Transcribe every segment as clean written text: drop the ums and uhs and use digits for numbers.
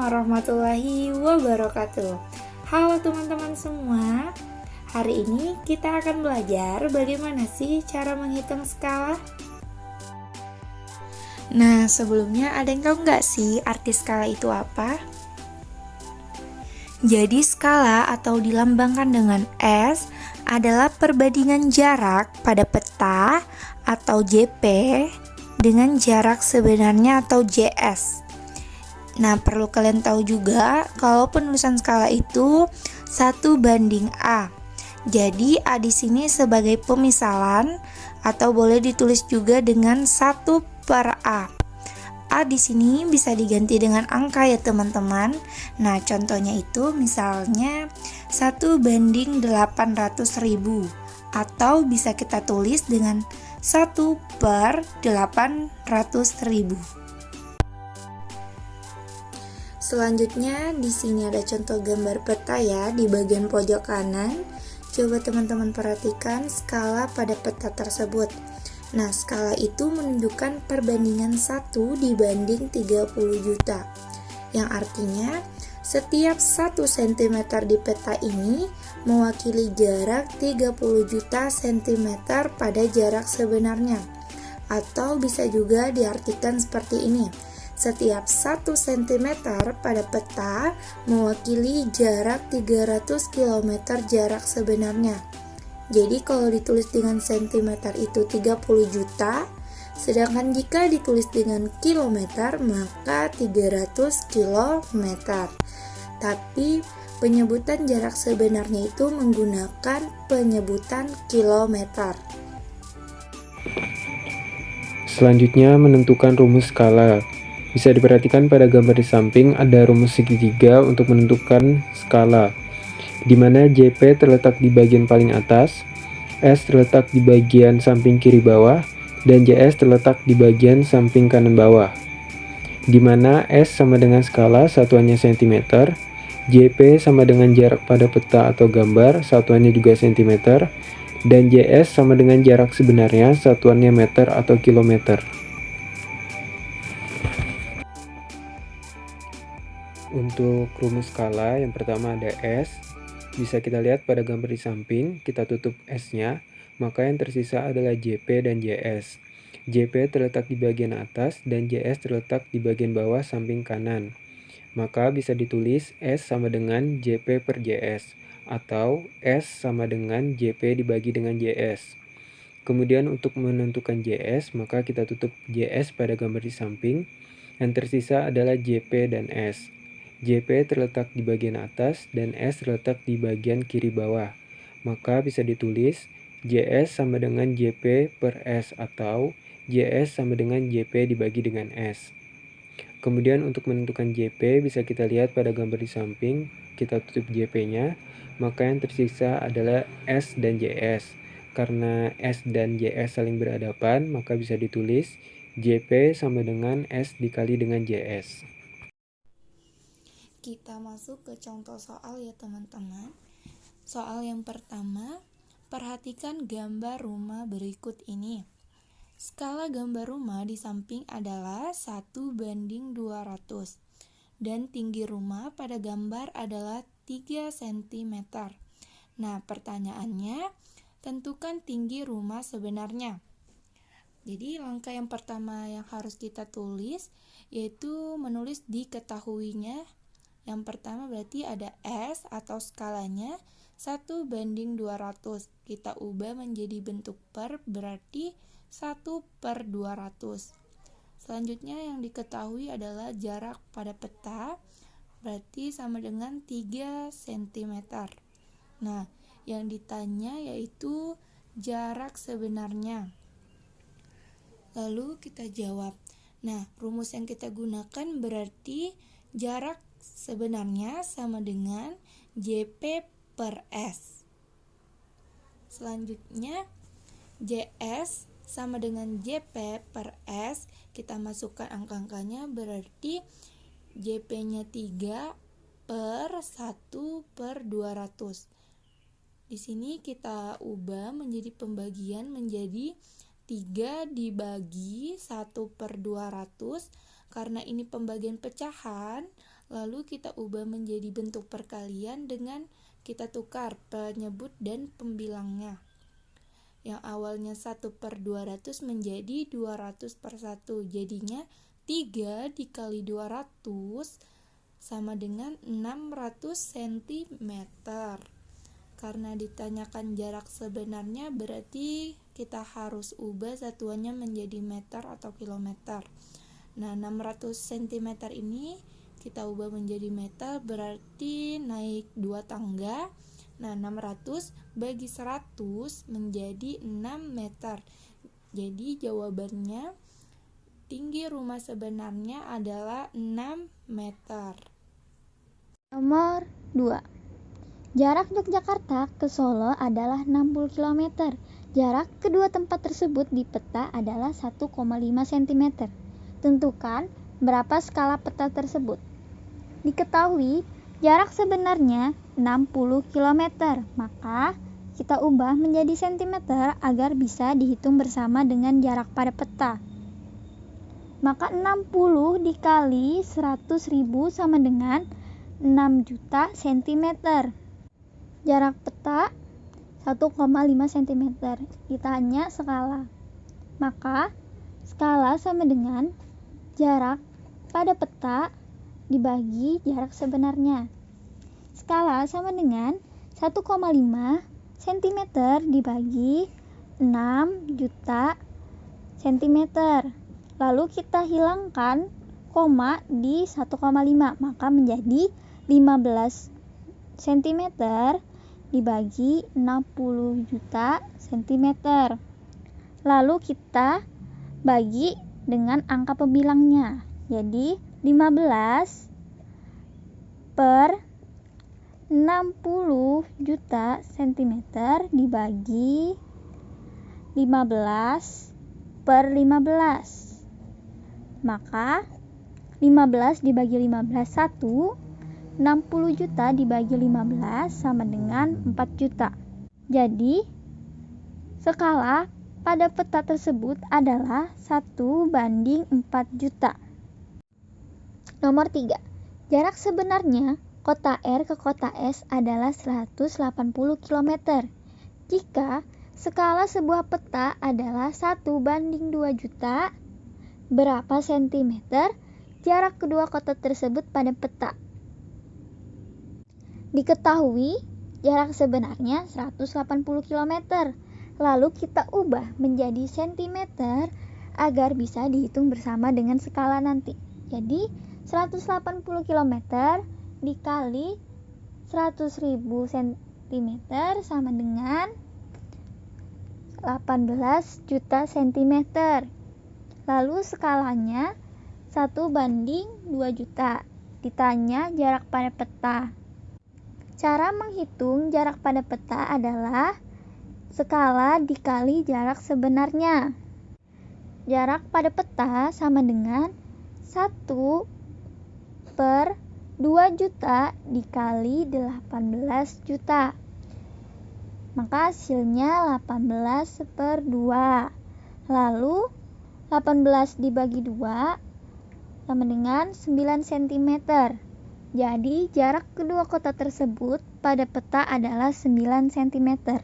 warahmatullahi wabarakatuh. Halo teman-teman semua. Hari ini kita akan belajar bagaimana sih cara menghitung skala. Nah, sebelumnya ada yang tahu nggak sih arti skala itu apa? Jadi skala atau dilambangkan dengan S adalah perbandingan jarak pada peta atau JP dengan jarak sebenarnya atau JS. Nah, perlu kalian tahu juga kalau penulisan skala itu 1:A. Jadi A di sini sebagai pemisalan atau boleh ditulis juga dengan 1/A. A di sini bisa diganti dengan angka ya teman-teman. Nah, contohnya itu misalnya 1:800.000 atau bisa kita tulis dengan 1/800.000. Selanjutnya di sini ada contoh gambar peta ya di bagian pojok kanan. Coba teman-teman perhatikan skala pada peta tersebut. Nah, skala itu menunjukkan perbandingan 1 dibanding 30 juta. Yang artinya setiap 1 cm di peta ini mewakili jarak 30 juta cm pada jarak sebenarnya. Atau bisa juga diartikan seperti ini. Setiap 1 cm pada peta mewakili jarak 300 km jarak sebenarnya. Jadi kalau ditulis dengan cm itu 30 juta, sedangkan jika ditulis dengan kilometer maka 300 km. Tapi penyebutan jarak sebenarnya itu menggunakan penyebutan kilometer. Selanjutnya menentukan rumus skala. Bisa diperhatikan pada gambar di samping ada rumus segitiga untuk menentukan skala, di mana JP terletak di bagian paling atas, S terletak di bagian samping kiri bawah, dan JS terletak di bagian samping kanan bawah. Di mana S sama dengan skala, satuannya cm, JP sama dengan jarak pada peta atau gambar, satuannya juga cm, dan JS sama dengan jarak sebenarnya, satuannya meter atau kilometer. Untuk rumus skala, yang pertama ada S. Bisa kita lihat pada gambar di samping, kita tutup S-nya, maka yang tersisa adalah JP dan JS. JP terletak di bagian atas dan JS terletak di bagian bawah samping kanan. Maka bisa ditulis S sama dengan JP per JS, atau S sama dengan JP dibagi dengan JS. Kemudian untuk menentukan JS, maka kita tutup JS pada gambar di samping. Yang tersisa adalah JP dan S. JP terletak di bagian atas dan S terletak di bagian kiri bawah. Maka bisa ditulis JS sama dengan JP per S atau JS sama dengan JP dibagi dengan S. Kemudian untuk menentukan JP bisa kita lihat pada gambar di samping, kita tutup JP-nya, maka yang tersisa adalah S dan JS. Karena S dan JS saling berhadapan, maka bisa ditulis JP sama dengan S dikali dengan JS. Kita masuk ke contoh soal ya teman-teman. Soal yang pertama, perhatikan gambar rumah berikut ini. Skala gambar rumah di samping adalah 1:200 dan tinggi rumah pada gambar adalah 3 cm. Nah, pertanyaannya, tentukan tinggi rumah sebenarnya. Jadi langkah yang pertama yang harus kita tulis yaitu menulis diketahuinya. Yang pertama berarti ada S atau skalanya 1:200. Kita ubah menjadi bentuk per, berarti 1/200. Selanjutnya yang diketahui adalah jarak pada peta, berarti sama dengan 3 cm. Nah, yang ditanya yaitu jarak sebenarnya. Lalu kita jawab. Nah, rumus yang kita gunakan berarti jarak sebenarnya sama dengan JP per S. Selanjutnya JS sama dengan JP per S. Kita masukkan angka-angkanya berarti JP-nya 3 per 1/200. Di sini kita ubah menjadi pembagian menjadi 3 dibagi 1/200. Karena ini pembagian pecahan, Lalu kita ubah menjadi bentuk perkalian dengan kita tukar penyebut dan pembilangnya. Yang awalnya 1/200 menjadi 200/1. Jadinya 3 dikali 200 sama dengan 600 cm. Karena ditanyakan jarak sebenarnya, berarti kita harus ubah satuannya menjadi meter atau kilometer. Nah, 600 cm ini kita ubah menjadi meter, berarti naik 2 tangga. Nah, 600 bagi 100 menjadi 6 meter. Jadi jawabannya tinggi rumah sebenarnya adalah 6 meter. Nomor 2. Jarak Yogyakarta ke Solo adalah 60 km. Jarak kedua tempat tersebut di peta adalah 1,5 cm. Tentukan berapa skala peta tersebut. Diketahui jarak sebenarnya 60 km, maka kita ubah menjadi cm agar bisa dihitung bersama dengan jarak pada peta. Maka 60 dikali 100.000 sama dengan 6 juta cm. Jarak peta 1,5 cm. Ditanya skala. Maka skala sama dengan jarak pada peta dibagi jarak sebenarnya. Skala sama dengan 1,5 cm dibagi 6 juta cm. Lalu kita hilangkan koma di 1,5, maka menjadi 15 cm dibagi 60 juta cm. Lalu kita bagi dengan angka pembilangnya. Jadi 15 per 60 juta cm dibagi 15 per 15. Maka 15 dibagi 15 1, 60 juta dibagi 15 sama dengan 4 juta. Jadi skala pada peta tersebut adalah 1/4 juta. Nomor 3. Jarak sebenarnya kota R ke kota S adalah 180 km. Jika skala sebuah peta adalah 1/2 juta, berapa sentimeter jarak kedua kota tersebut pada peta? Diketahui jarak sebenarnya 180 km. Lalu kita ubah menjadi sentimeter agar bisa dihitung bersama dengan skala nanti. Jadi 180 km dikali 100.000 cm sama dengan 18 juta cm. Lalu skalanya 1/2 juta. Ditanya jarak pada peta. Cara menghitung jarak pada peta adalah skala dikali jarak sebenarnya. Jarak pada peta sama dengan 1/2 juta dikali 18 juta. Maka hasilnya 18/2. Lalu 18 dibagi 2 sama dengan 9 cm. Jadi jarak kedua kota tersebut pada peta adalah 9 cm.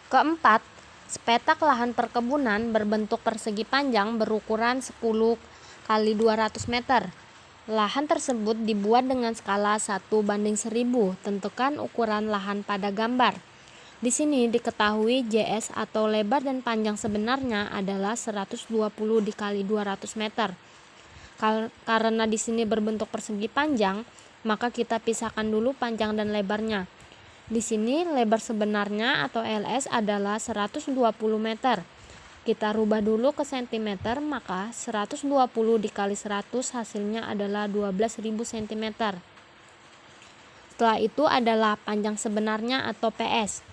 Keempat, sepetak lahan perkebunan berbentuk persegi panjang berukuran 10 kali 200 meter. Lahan tersebut dibuat dengan skala 1/1000. Tentukan ukuran lahan pada gambar. Di sini diketahui JS atau lebar dan panjang sebenarnya adalah 120 dikali 200 meter. Karena di sini berbentuk persegi panjang, maka kita pisahkan dulu panjang dan lebarnya. Di sini lebar sebenarnya atau LS adalah 120 meter. Kita rubah dulu ke cm, maka 120 dikali 100 hasilnya adalah 12.000 cm. Setelah itu adalah panjang sebenarnya atau PS.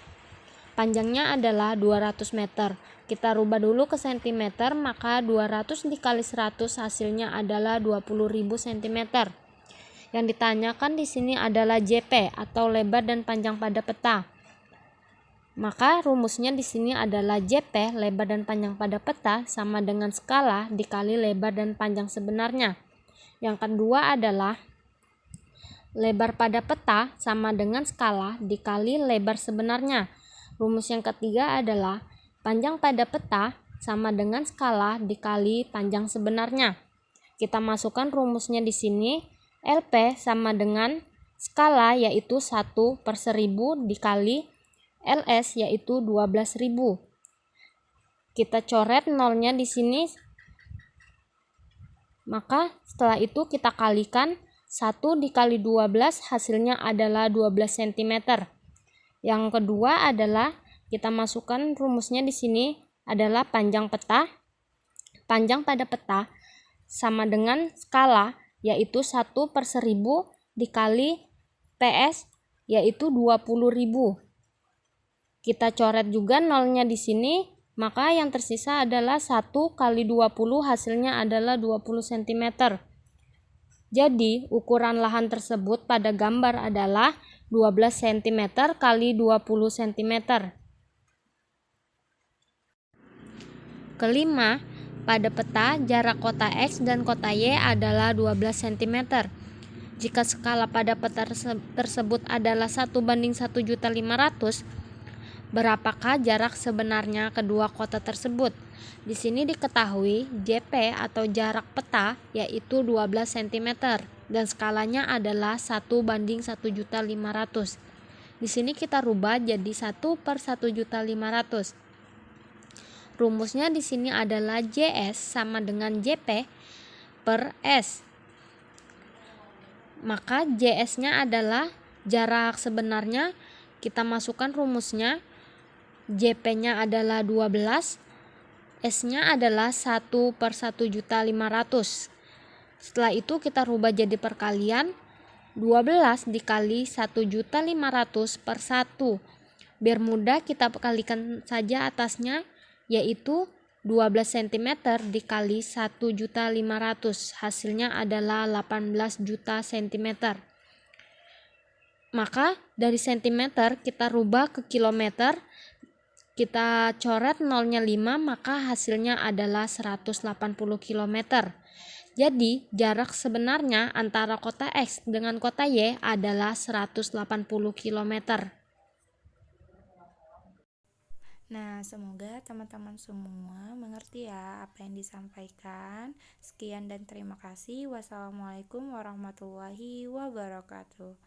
Panjangnya adalah 200 meter. Kita rubah dulu ke cm, maka 200 dikali 100 hasilnya adalah 20.000 cm. Yang ditanyakan di sini adalah JP atau lebar dan panjang pada peta. Maka rumusnya di sini adalah JP lebar dan panjang pada peta sama dengan skala dikali lebar dan panjang sebenarnya. Yang kedua adalah lebar pada peta sama dengan skala dikali lebar sebenarnya. Rumus yang ketiga adalah panjang pada peta sama dengan skala dikali panjang sebenarnya. Kita masukkan rumusnya di sini. LP sama dengan skala yaitu 1/1000 dikali LS yaitu 12.000. Kita coret nolnya di sini. Maka setelah itu kita kalikan 1 dikali 12 hasilnya adalah 12 cm. Yang kedua adalah kita masukkan rumusnya di sini adalah panjang peta. Panjang pada peta sama dengan skala yaitu 1/1000 dikali PS yaitu 20.000. Kita coret juga nolnya di sini, maka yang tersisa adalah 1 kali 20 hasilnya adalah 20 cm. Jadi, ukuran lahan tersebut pada gambar adalah 12 cm kali 20 cm. Kelima, pada peta jarak kota X dan kota Y adalah 12 cm. Jika skala pada peta tersebut adalah 1/1.500.000, berapakah jarak sebenarnya kedua kota tersebut? Di sini diketahui JP atau jarak peta yaitu 12 cm dan skalanya adalah 1/1.500.000. Di sini kita rubah jadi 1/1.500.000. Rumusnya di sini adalah JS sama dengan JP per S. Maka JS-nya adalah jarak sebenarnya. Kita masukkan rumusnya. JP-nya adalah 12, S-nya adalah 1/1.500.000. Setelah itu kita rubah jadi perkalian 12 dikali 1.500.000 per 1. Biar mudah kita kalikan saja atasnya yaitu 12 cm dikali 1.500.000. Hasilnya adalah 18 juta cm. Maka dari cm kita rubah ke kilometer. Kita coret nolnya 5, maka hasilnya adalah 180 km. Jadi, jarak sebenarnya antara kota X dengan kota Y adalah 180 km. Nah, semoga teman-teman semua mengerti ya apa yang disampaikan. Sekian dan terima kasih. Wassalamualaikum warahmatullahi wabarakatuh.